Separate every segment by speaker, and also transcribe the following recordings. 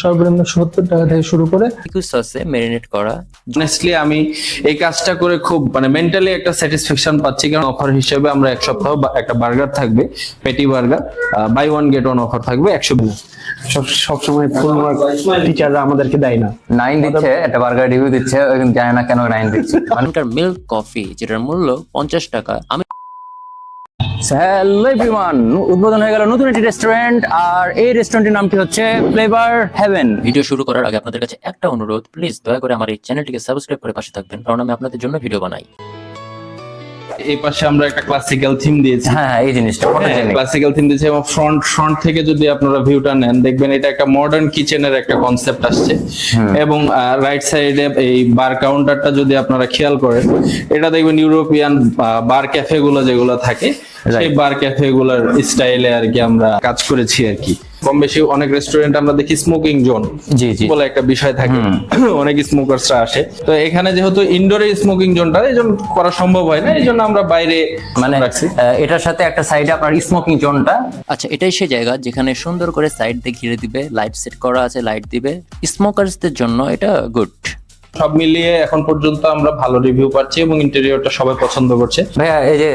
Speaker 1: সর্বনিম্ন 70 টাকা থেকে শুরু করে
Speaker 2: সসে ম্যারিনেট করা।
Speaker 3: অনেস্টলি আমি এই কাজটা করে খুব মেন্টালি একটা স্যাটিসফ্যাকশন পাচ্ছি, কারণ অফার হিসেবে আমরা এক সপ্তাহ একটা বার্গার থাকবে, patty burger, buy one get one offer থাকবে 120।
Speaker 4: সবসময় ফুল মার্ক টিচাররা আমাদেরকে দেয় না,
Speaker 5: 9 দিচ্ছে, একটা বার্গার রিভিউ দিচ্ছে, জানি না কেন 9 দিচ্ছে।
Speaker 2: ওখানকার মিল্ক কফি যেটার মূল্য 50 টাকা। আমি
Speaker 5: হ্যালো এভরিওয়ান, উদ্বোধন হয়ে গেল নতুন একটি রেস্টুরেন্ট, আর এই রেস্টুরেন্টের নামটি হচ্ছে ফ্লেভার হেভেন।
Speaker 2: ভিডিও শুরু করার আগে আপনাদের কাছে একটা অনুরোধ, প্লিজ দয়া করে আমার এই চ্যানেলটিকে সাবস্ক্রাইব করে পাশে থাকবেন, কারণ আমি আপনাদের জন্য ভিডিও বানাই।
Speaker 3: এই পাশে আমরা একটা ক্লাসিক্যাল থিম দিয়েছি।
Speaker 5: হ্যাঁ, এই জিনিসটা
Speaker 3: ক্লাসিক্যাল থিম দিয়েছি, এবং ফ্রন্ট থেকে যদি আপনারা ভিউটা নেন দেখবেন এটা একটা মডার্ন কিচেনের একটা কনসেপ্ট আসছে। এবং রাইট সাইডে এই বার কাউন্টারটা যদি আপনারা খেয়াল করেন, এটা দেখবেন ইউরোপিয়ান বার ক্যাফে গুলো যেগুলো থাকে সেই বার ক্যাফে গুলোর স্টাইলে আর কি আমরা কাজ করেছি আর কি। কম বেশি অনেক রেস্টুরেন্ট আমরা দেখি স্মোকিং জোন বলে একটা বিষয় থাকে, অনেক স্মোকারসরা আসে। তো এখানে যেহেতু ইনডোরে স্মোকিং জোনটা এই জন্য করা সম্ভব হয় না, এই জন্য আমরা বাইরে রাখছি।
Speaker 5: এটার সাথে একটা সাইডে আপনার স্মোকিং জোনটা।
Speaker 2: আচ্ছা, এটাই সেই জায়গা যেখানে সুন্দর করে সাইড দিয়ে ঘিরে দিবে, লাইট সেট করা আছে, লাইট দিবে স্মোকারসদের জন্য। এটা গুড।
Speaker 3: সব মিলিয়ে এখন পর্যন্ত আমরা ভালো রিভিউ পাচ্ছি এবং ইন্টেরিয়রটা সবাই পছন্দ করছে।
Speaker 5: ভাইয়া, এই যে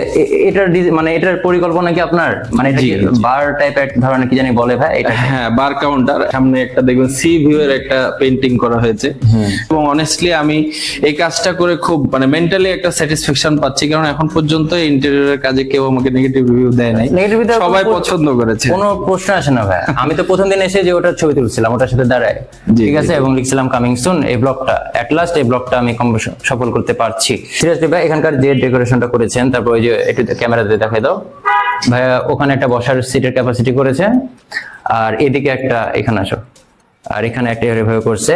Speaker 5: এটার এটার পরিকল্পনা কি আপনার, এটা কি বার টাইপের ধরনের কি জানি বলে ভাই এটা?
Speaker 3: হ্যাঁ, বার কাউন্টার, সামনে একটা দেখবেন সি ভিউ এর একটা পেইন্টিং করা হয়েছে। এবং অনেস্টলি আমি এই কাজটা করে খুব মেন্টালি একটা স্যাটিসফ্যাকশন পাচ্ছি, কারণ এখন পর্যন্ত ইন্টেরিয়রের কাজে কেউ আমাকে নেগেটিভ রিভিউ দেয় নাই, সবাই পছন্দ করেছে।
Speaker 5: কোনো প্রশ্ন আসে না ভাই। আমি তো প্রথম দিন এসে যে ওটার ছবি তুলছিলাম ওটার সাথে দাঁড়ায়, ঠিক আছে, এবং লিখছিলাম কামিং সুন। এই ব্লগটা লাস্ট এই ব্লগটা আমি কম সফল করতে পারছি। সিরিয়াসলি ভাই, এখানকার যে ডেকোরেশনটা করেছেন, তারপর ওই যে একটু ক্যামেরাতে দেখাই দাও ভাইয়া, ওখানে একটা বসার সিটের ক্যাপাসিটি করেছে, আর এদিকে একটা, এখানে আসো, আর এখানে একটা এভাবে করছে,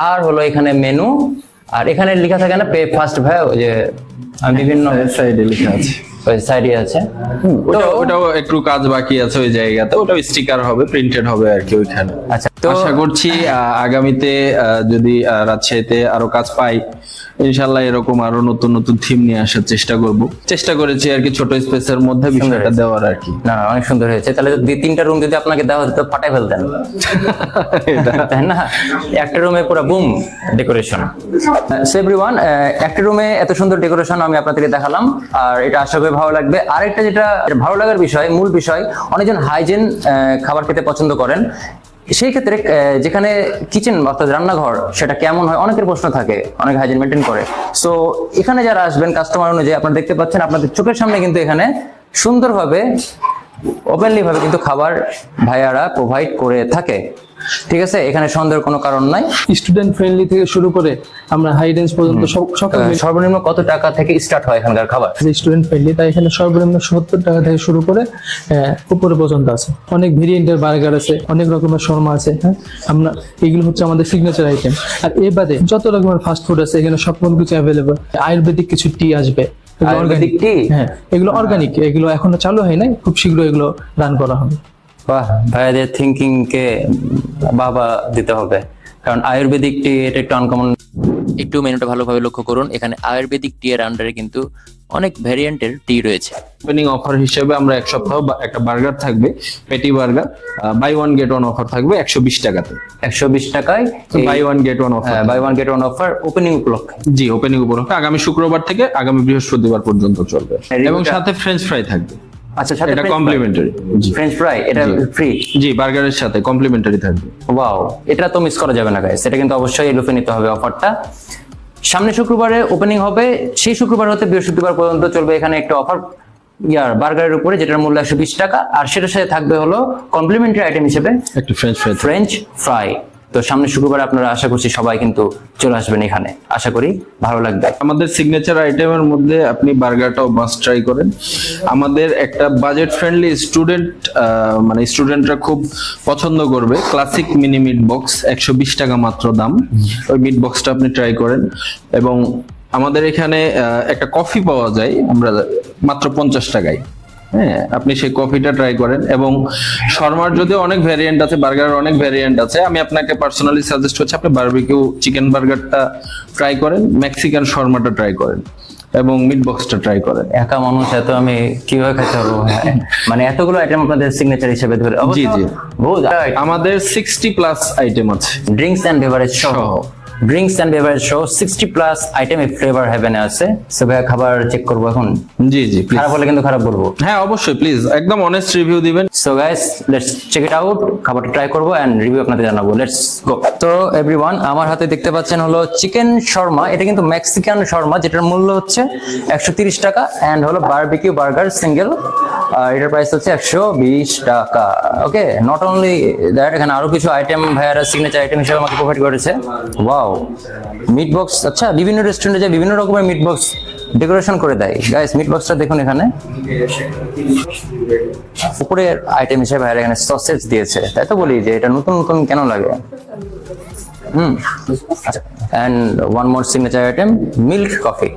Speaker 5: আর হলো এখানে মেনু, আর এখানে লেখা থাকে না পে ফার্স্ট ভাই, ওই যে বিভিন্ন
Speaker 3: সাইডে লেখা আছে,
Speaker 5: ওই সাইডে আছে।
Speaker 3: ওটাও একটু কাজ বাকি আছে ওই জায়গাতে, ওটাও স্টিকার হবে, প্রিন্টেড হবে আর কি ওইখানে।
Speaker 5: আচ্ছা,
Speaker 3: তো আশা করছি আগামীতে যদি রাজশাহীতে আরো কাজ পাই, ইনশাল্লাহ এরকম আরো নতুন নতুন থিম নিয়ে আসার চেষ্টা করেছি আর কি, ছোট স্পেসের মধ্যে বিষয়টা দেওয়ার আর কি। না,
Speaker 5: অনেক সুন্দর হয়েছে। তাহলে 2-3টা রুম যদি আপনাকে দেওয়া হতো ফাটাই ফেলতেন, তাই না? একটা রুমে পুরো বুম ডেকোরেশন। সো এভরিওয়ান, একটা রুমে এত সুন্দর ডেকোরেশন আমি আপনাদেরকে দেখালাম, আর এটা আশা করি ভালো লাগবে। আরেকটা যেটা ভালো লাগার বিষয়, মূল বিষয়, অনেকজন হাইজিন খাবার খেতে পছন্দ করেন। সেই ক্ষেত্রে যেখানে কিচেন অর্থাৎ রান্নাঘর সেটা কেমন হয় অনেকের প্রশ্ন থাকে, অনেক হাইজিন মেনটেন করে। সো এখানে যারা আসবেন কাস্টমার অনুযায়ী আপনারা দেখতে পাচ্ছেন, আপনাদের চোখের সামনে কিন্তু এখানে সুন্দরভাবে ওপেনলি ভাবে কিন্তু খাবার ভাইয়ারা প্রোভাইড করে থাকে, ঠিক আছে? এখানে সন্দেহের কোনো কারণ নাই।
Speaker 1: স্টুডেন্ট ফ্রেন্ডলি থেকে শুরু করে আমরা হাই রেঞ্জ পর্যন্ত
Speaker 5: সর্বনিম্ন কত টাকা থেকে স্টার্ট হয় এখানকার খাবার?
Speaker 1: স্টুডেন্ট ফ্রেন্ডলি, তাই এখানে সর্বনিম্ন 70 টাকা থেকে শুরু করে উপরে পর্যন্ত আছে। অনেক ভেরিয়েন্টের বার্গার আছে, অনেক রকমের শর্মা আছে। হ্যাঁ, আমরা এগুলো হচ্ছে আমাদের সিগনেচার আইটেম। আর এর বাদে যত রকমের ফাস্ট ফুড আছে এখানে সব কিছু অ্যাভেলেবল। আয়ুর্বেদিক কিছু টি আসবে, হ্যাঁ, এগুলো অর্গানিক, এগুলো এখনো চালু হয় নাই, খুব শীঘ্র এগুলো রান করা হবে।
Speaker 5: বাহ, ভাইয়াদের থিঙ্কিং কে বাবা দিতে হবে, কারণ আয়ুর্বেদিক টি এটা একটু আনকমন।
Speaker 2: একটু মেনুটা ভালোভাবে লক্ষ্য করুন, এখানে আয়ুর্বেদিক টি এর আন্ডারে কিন্তু অনেক ভ্যারিয়েন্টের টি রয়েছে।
Speaker 3: ওপেনিং অফার হিসেবে আমরা এক সপ্তাহ একটা বার্গার থাকবে, patty burger, buy one get one offer থাকবে 120 টাকাতে।
Speaker 5: 120 টাকায়
Speaker 3: buy one get one offer,
Speaker 5: buy one get one offer opening উপলক্ষে।
Speaker 3: জি, ওপেনিং উপলক্ষে আগামী শুক্রবার থেকে আগামী বৃহস্পতিবার পর্যন্ত চলবে, এবং সাথে ফ্রেঞ্চ ফ্রাই থাকবে।
Speaker 5: আচ্ছা, সাথে
Speaker 3: এটা কমপ্লিমেন্টারি।
Speaker 5: ফ্রেঞ্চ ফ্রাই এটা ফ্রি?
Speaker 3: জি, বার্গারের সাথে কমপ্লিমেন্টারি থাকবে।
Speaker 5: ওয়াও, এটা তো মিস করা যাবে না গাইস, এটা কিন্তু অবশ্যই লুফে নিতে হবে অফারটা। সামনে শুক্রবারে ওপেনিং হবে, সেই শুক্রবার হতে বৃহস্পতিবার পর্যন্ত চলবে এখানে একটা অফার বার্গারের উপরে, যেটার মূল্য 120 টাকা, আর সেটার সাথে থাকবে হলো কমপ্লিমেন্টারি আইটেম হিসেবে
Speaker 3: একটা
Speaker 5: ফ্রেঞ্চ ফ্রাই। তো সামনে শুক্রবার আপনারা আশা করছি সবাই কিন্তু চলে আসবেন এখানে, আশা করি ভালো লাগবে।
Speaker 3: আমাদের সিগনেচার আইটেমের মধ্যে আপনি বার্গারটাও মাস্ট ট্রাই করেন। আমাদের একটা বাজেট ফ্রেন্ডলি স্টুডেন্টরা খুব পছন্দ করবে ক্লাসিক মিনি মিট বক্স, 120 টাকা মাত্র দাম। ওই মিট বক্সটা আপনি ট্রাই করেন। এবং আমাদের এখানে একটা কফি পাওয়া যায় আমরা মাত্র 50 টাকায়। হ্যাঁ, আপনি সেই কফিটা ট্রাই করেন। এবং শর্মার যদিও অনেক ভ্যারিয়েন্ট আছে, বার্গারের অনেক ভ্যারিয়েন্ট আছে, আমি আপনাকে পার্সোনালি সাজেস্ট করছি আপনি বারবিকিউ চিকেন বার্গারটা ট্রাই করেন, মেক্সিকান শর্মাটা ট্রাই করেন। এবং মিট বক্সটা ট্রাই করেন।
Speaker 5: একা মানুষ এত আমি কিভাবে খেতে পারবো? মানে এতগুলো আইটেম আপনাদের সিগনেচার হিসেবে ধরে
Speaker 3: জি, জি।
Speaker 5: বহুত
Speaker 3: আমাদের 60+ আইটেম আছে।
Speaker 5: ড্রিঙ্কস এন্ড বেভারেজ সহ ড্রিঙ্কস এন্ড বেভারেজ সহ 60+ আইটেম এই ফ্লেভার হেভেনে আছে। সো ভাই খাবার চেক করবো এখন,
Speaker 3: জি জি প্লিজ।
Speaker 5: খারাপ হলে কিন্তু খারাপ বলবো।
Speaker 3: হ্যাঁ অবশ্যই, প্লিজ একদম অনেস্ট রিভিউ দিবেন।
Speaker 5: So guys let's check it out, খাবারটা ট্রাই করবো এন্ড রিভিউ আপনাদের জানাবো। Let's go. তো এভরিওয়ান, আমার হাতে দেখতে পাচ্ছেন হলো চিকেন শর্মা। এটা কিন্তু মেক্সিকান শর্মা, যেটার মূল্য হচ্ছে 130 টাকা এন্ড হলো বারবিকিউ বার্গার সিঙ্গেল, এটার প্রাইস হচ্ছে 120 টাকা। ওকে, নট অনলি দ্যাট, এখানে আরো কিছু আইটেম ভাইয়ারা সিগনেচার আইটেম হিসেবে আমাকে প্রোভাইড করেছে। Wow, meat box. আচ্ছা, বিভিন্ন রেস্টুরেন্টে যে বিভিন্ন রকমের মিট বক্স ডেকোরেশন করে দেয়। গাইস মিট বক্সটা দেখুন, এখানে উপরের আইটেম হিসেবে ভাইয়ারা এখানে সসেজ দিয়েছে। তাই তো বলি যে এটা নতুন নতুন কেন লাগে। আচ্ছা, and one more signature item, milk coffee.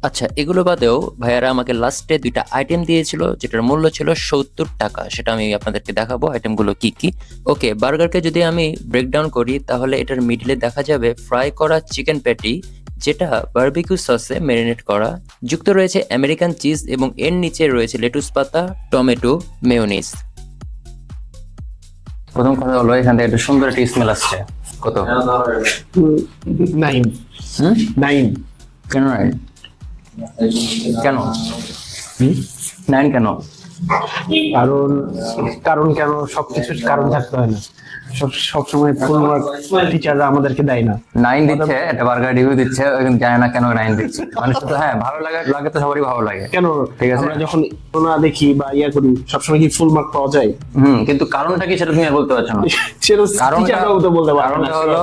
Speaker 2: আচ্ছা, এগুলো বাদেও ভাইয়ারা আমাকে লাস্টে 2টা আইটেম দিয়েছিল, যেটার মূল্য ছিল 70 টাকা। সেটা আমি আপনাদেরকে দেখাবো আইটেমগুলো কি কি। ওকে, বার্গারকে যদি আমি ব্রেকডাউন করি, তাহলে এটার মিডলে দেখা যাবে ফ্রাই করা চিকেন প্যাটি, যেটা বারবিকিউ সসে ম্যারিনেট করা, যুক্ত রয়েছে আমেরিকান চিজ এবং এর নিচে রয়েছে লেটুস পাতা, টমেটো, মেয়োনিজ।
Speaker 5: প্রথম কথা হলো এখান থেকে একটা সুন্দর একটা স্মেল আসছে। কত?
Speaker 4: 9 9
Speaker 5: কেন 9? কেন 9 কেন?
Speaker 4: কারণ কারণ কেন সবকিছুর কারণ থাকতে হয় না, সব সময় ফুল মার্ক টিচাররা আমাদেরকে দেয় না।
Speaker 5: 9 দিচ্ছে, একটা বার্গার রিভিউ দিচ্ছে, কিন্তু জানে না কেন 9 দিচ্ছে। মানে শুধু হ্যাঁ ভালো লাগে তো সবারই ভালো লাগে।
Speaker 4: কেন
Speaker 5: ঠিক আছে।
Speaker 4: আমরা যখন না দেখি বা ইয়া করি, সবসময় কি ফুল মার্ক পাওয়া যায়?
Speaker 5: কিন্তু কারণটা কি সেটা তুমি আর বলতে পারছো না।
Speaker 4: সেটা
Speaker 5: কারণটা
Speaker 4: টিচাররাও তো বলতে পারে না।
Speaker 5: কারণটা হলো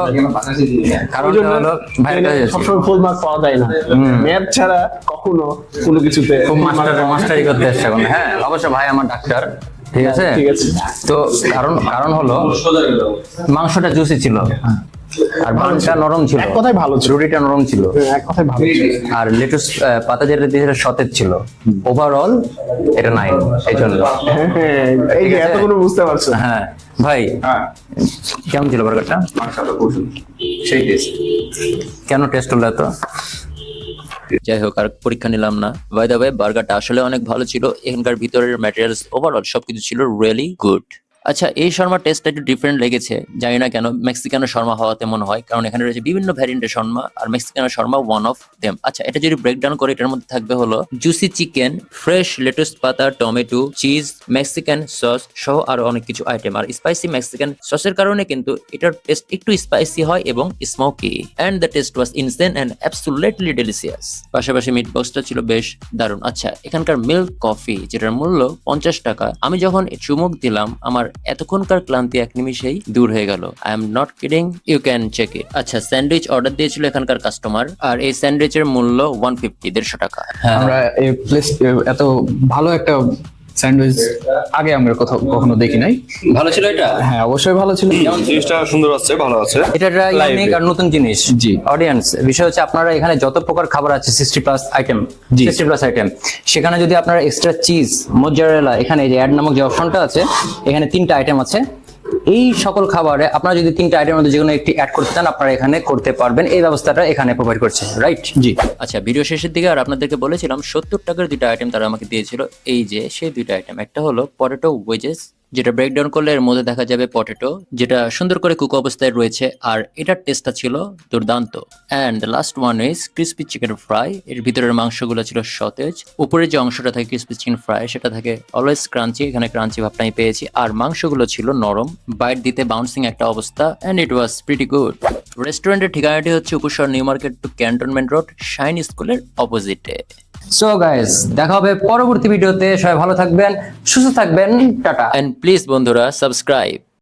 Speaker 4: ওই জন্য
Speaker 5: ভাইরাল হয়ে যাচ্ছে।
Speaker 4: সবসময় ফুল মার্ক পাওয়া যায় না। ম্যাথ ছাড়া কখনো কোনো কিছুতে
Speaker 5: খুব মাস্টারি করতে এসছে এখন। হ্যাঁ অবশ্য ভাই আমার ডাক্তার, ঠিক আছে।
Speaker 4: ঠিক আছে।
Speaker 5: তো কারণ হলো মাংসটা জুসি ছিল আর বানটা নরম ছিল,
Speaker 4: এক কথায় ভালো ছিল।
Speaker 5: রুটিটা নরম ছিল,
Speaker 4: এক কথায় ভালো ছিল।
Speaker 5: আর লেটুস পাতা যেটা দিয়েছিল সতেজ ছিল। ওভারঅল এটা 9, এই জন্য।
Speaker 4: হ্যাঁ, এই যে এতগুলো বুঝতে পারছো।
Speaker 5: হ্যাঁ ভাই, কেমন ছিল বার্গারটা?
Speaker 3: সেই টেস্ট।
Speaker 5: কেন টেস্ট হলো এত?
Speaker 2: যাই হোক, আর পরীক্ষা নিলাম না। বাই দ্য ওয়ে, বার্গারটা আসলে অনেক ভালো ছিল। এখানকার ভিতরের ম্যাটেরিয়ালস, ওভারঅল সবকিছু ছিল রিয়েলি গুড। আচ্ছা, এই শর্মার টেস্টটা একটু ডিফারেন্ট লেগেছে। জানি না কেন, মেক্সিকানো শর্মা হওয়াতে মনে হয়, কারণ এখানে রয়েছে বিভিন্ন ভ্যারিয়েন্টের শর্মা, আর মেক্সিকানো শর্মা ওয়ান অফ দেম। আচ্ছা, এটা যদি ব্রেকডাউন করে, এটার মধ্যে থাকবে হলো জুসি চিকেন, ফ্রেশ লেটুস পাতা, টমেটো, চিজ, মেক্সিকান সস সহ আরো অনেক কিছু আইটেম। আর স্পাইসি মেক্সিকান সসের কারণে কিন্তু এটার টেস্ট একটু স্পাইসি হয় এবং smoky, and the taste was insane and absolutely delicious. পাশাপাশি মিট বক্সটা ছিল বেশ দারুণ। আচ্ছা, এখানকার মিল্ক কফি, যেটার মূল্য 50 টাকা, আমি যখন চুমুক দিলাম, আমার এতক্ষণকার ক্লান্তি এক নিমিষেই দূর হয়ে গেল। I am not kidding, you can check it. আচ্ছা, স্যান্ডউইচ অর্ডার দিয়েছিল এখানকার কাস্টমার, আর এই স্যান্ডউইচের মূল্য 150 টাকা।
Speaker 6: আমরা এই প্লেস এত ভালো একটা স্যান্ডউইচ আগে আমরা কখনো দেখি নাই।
Speaker 2: ভালো ছিল এটা?
Speaker 6: হ্যাঁ অবশ্যই ভালো ছিল।
Speaker 7: জিনিসটা সুন্দর আছে, ভালো আছে।
Speaker 5: এটা একটা ইউনিক আর নতুন জিনিস।
Speaker 6: জি।
Speaker 5: অডিয়েন্স, বিষয় হচ্ছে আপনারা এখানে যত প্রকার খাবার আছে 60+ আইটেম, 60+ আইটেম, সেখানে যদি আপনারা এক্সট্রা চিজ, মোজারেলা, এখানে এই যে অ্যাড নামক যে অপশনটা আছে, এখানে 3টা আইটেম আছে। এই সকল খাবারে আপনারা যদি 3টা আইটেমের মধ্যে যেকোনো একটি অ্যাড করতে চান, আপনারা এখানে করতে পারবেন। এই ব্যবস্থাটা এখানে প্রোভাইড করছে, রাইট?
Speaker 6: জি।
Speaker 2: আচ্ছা, ভিডিও শেষের দিকে আর আপনাদেরকে বলেছিলাম 70 টাকার 2টা আইটেম তারা আমাকে দিয়েছিল। এই যে সেই 2টা আইটেম, একটা হলো পটেটো ওয়েজেস, যেটা ব্রেকডাউন করলে এর মধ্যে দেখা যাবে পটেটো, যেটা সুন্দর করে কুক অবস্থায় রয়েছে, আর এটার টেস্টটা ছিল দুর্দান্ত। And last one is crispy chicken fry. এর ভিতরের মাংসগুলো ছিল সতেজ, উপরে যে অংশটা থাকে ক্রিসপি চিকেন ফ্রাই, সেটা থাকে অলওয়েজ ক্রাঞ্চি। এখানে ক্রাঞ্চি ভাবটা আমি পেয়েছি, আর মাংসগুলো ছিল নরম, বাইট দিতে বাউন্সিং একটা অবস্থা, and it was pretty good. রেস্টুরেন্টের ঠিকানাটি হচ্ছে উপশহর New Market to cantonment road, Shine স্কুলের অপোজিটে।
Speaker 5: সো গাইস, দেখা হবে পরবর্তী ভিডিওতে। সবাই ভালো থাকবেন, সুস্থ থাকবেন, টাটা।
Speaker 2: And please বন্ধুরা, সাবস্ক্রাইব।